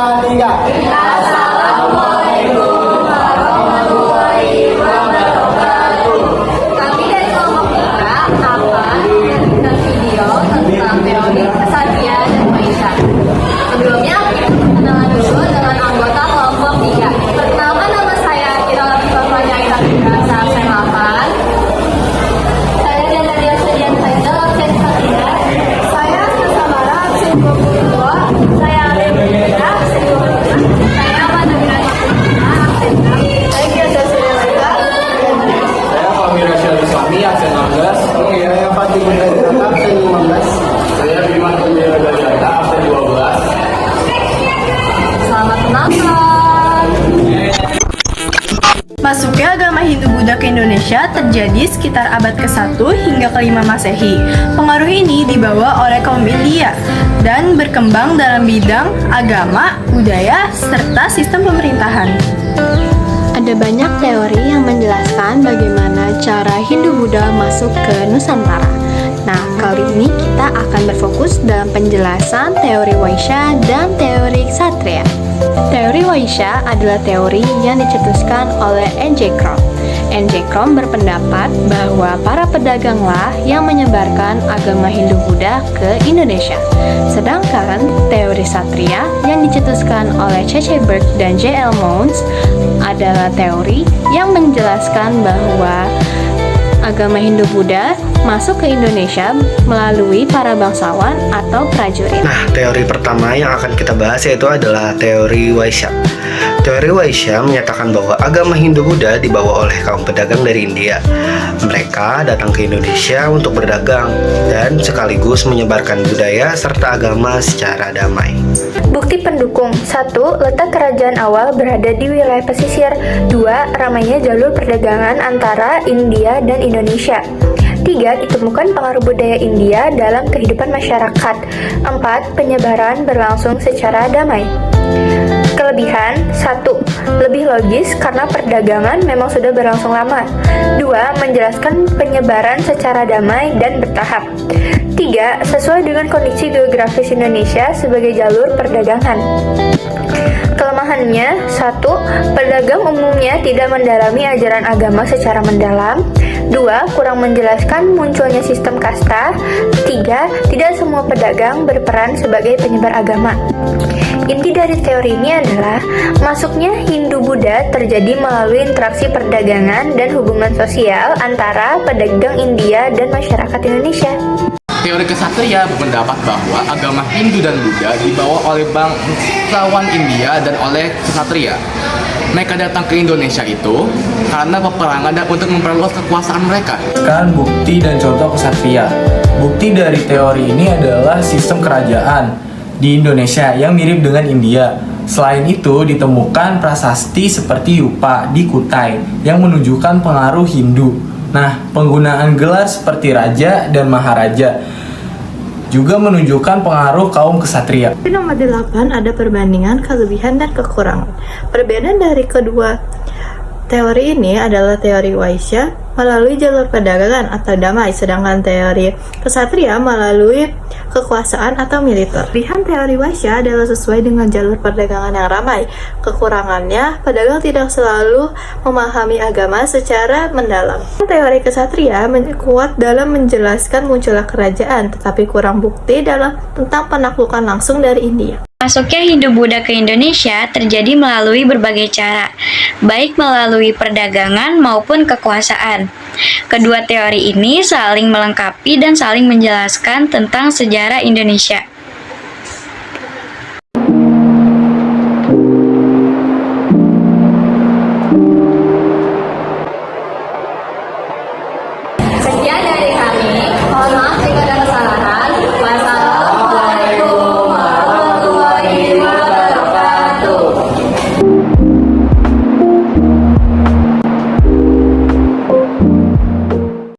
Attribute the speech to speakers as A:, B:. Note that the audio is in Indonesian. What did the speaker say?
A: Tiga. Assalamualaikum warahmatullahi wabarakatuh.
B: Kami dari kelompok kita akan menyajikan video tentang teori Satria dan Maisha. Sebelumnya kita perkenalan dulu dengan anggota kelompok 3. Pertama, nama saya Kira Latifa Ira Sarsen 8. Saya Danadia Sedian Faisal, absen Satria. Saya Susamara, absen 22. Saya Arya Bendera, absen 23. Saya Madagina Saputra, absen 6. Saya Kiasa Suryawarta.
A: Saya Fahmi Rasyad Islami, absen 16. Saya Fatih Bundar, absen 15. Saya Bima Bendera Gajata, absen 12.
B: Selamat menonton.
C: Masuknya agama Hindu-Buddha ke Indonesia terjadi sekitar abad ke-1 hingga ke-5 Masehi. Pengaruh ini dibawa oleh kaum India dan berkembang dalam bidang agama, budaya, serta sistem pemerintahan.
D: Ada banyak teori yang menjelaskan bagaimana cara Hindu-Buddha masuk ke Nusantara. Nah, kali ini kita akan berfokus dalam penjelasan teori Vaishya dan teori Kshatriya. Teori Vaishya adalah teori yang dicetuskan oleh N.J. Krom. N.J. Krom berpendapat bahwa para pedaganglah yang menyebarkan agama Hindu-Buddha ke Indonesia. Sedangkan teori Kshatriya yang dicetuskan oleh C.C. Burke dan J.L. Mounds adalah teori yang menjelaskan bahwa agama Hindu-Buddha masuk ke Indonesia melalui para bangsawan atau prajurit.
E: Nah, teori pertama yang akan kita bahas yaitu adalah teori Vaishya. Teori Vaishya menyatakan bahwa agama Hindu-Buddha dibawa oleh kaum pedagang dari India. Mereka datang ke Indonesia untuk berdagang dan sekaligus menyebarkan budaya serta agama secara damai.
F: Bukti pendukung. 1. Letak kerajaan awal berada di wilayah pesisir. 2. Ramainya jalur perdagangan antara India dan Indonesia. 3. Ditemukan pengaruh budaya India dalam kehidupan masyarakat. 4. Penyebaran berlangsung secara damai. Kelebihan. 1. Lebih logis karena perdagangan memang sudah berlangsung lama. 2. Menjelaskan penyebaran secara damai dan bertahap. 3. Sesuai dengan kondisi geografis Indonesia sebagai jalur perdagangan. Kelemahannya. 1. Pedagang umumnya tidak mendalami ajaran agama secara mendalam. 2. Kurang menjelaskan munculnya sistem kasta. 3. Tidak semua pedagang berperan sebagai penyebar agama. Inti dari teori ini adalah masuknya Hindu-Buddha terjadi melalui interaksi perdagangan dan hubungan sosial antara pedagang India dan masyarakat Indonesia.
G: Teori Kshatriya berpendapat bahwa agama Hindu dan Buddha dibawa oleh bangsawan India dan oleh Kshatriya. Mereka datang ke Indonesia itu karena peperangan dan untuk memperluas kekuasaan mereka.
H: Sekarang bukti dan contoh Kshatriya. Bukti dari teori ini adalah sistem kerajaan di Indonesia yang mirip dengan India. Selain itu, ditemukan prasasti seperti Yupa di Kutai yang menunjukkan pengaruh Hindu. Nah, penggunaan gelar seperti Raja dan Maharaja juga menunjukkan pengaruh kaum Kshatriya.
C: Di nomor 8 ada perbandingan kelebihan dan kekurangan. Perbedaan dari kedua teori ini adalah teori Vaishya melalui jalur perdagangan atau damai, sedangkan teori Kshatriya melalui kekuasaan atau militer. Pilihan teori Vaishya adalah sesuai dengan jalur perdagangan yang ramai. Kekurangannya, pedagang tidak selalu memahami agama secara mendalam. Teori Kshatriya kuat dalam menjelaskan munculnya kerajaan, tetapi kurang bukti tentang penaklukan langsung dari India.
I: Masuknya Hindu-Buddha ke Indonesia terjadi melalui berbagai cara, baik melalui perdagangan maupun kekuasaan. Kedua teori ini saling melengkapi dan saling menjelaskan tentang sejarah Indonesia.
B: Sekian dari kami. Mohon maaf jika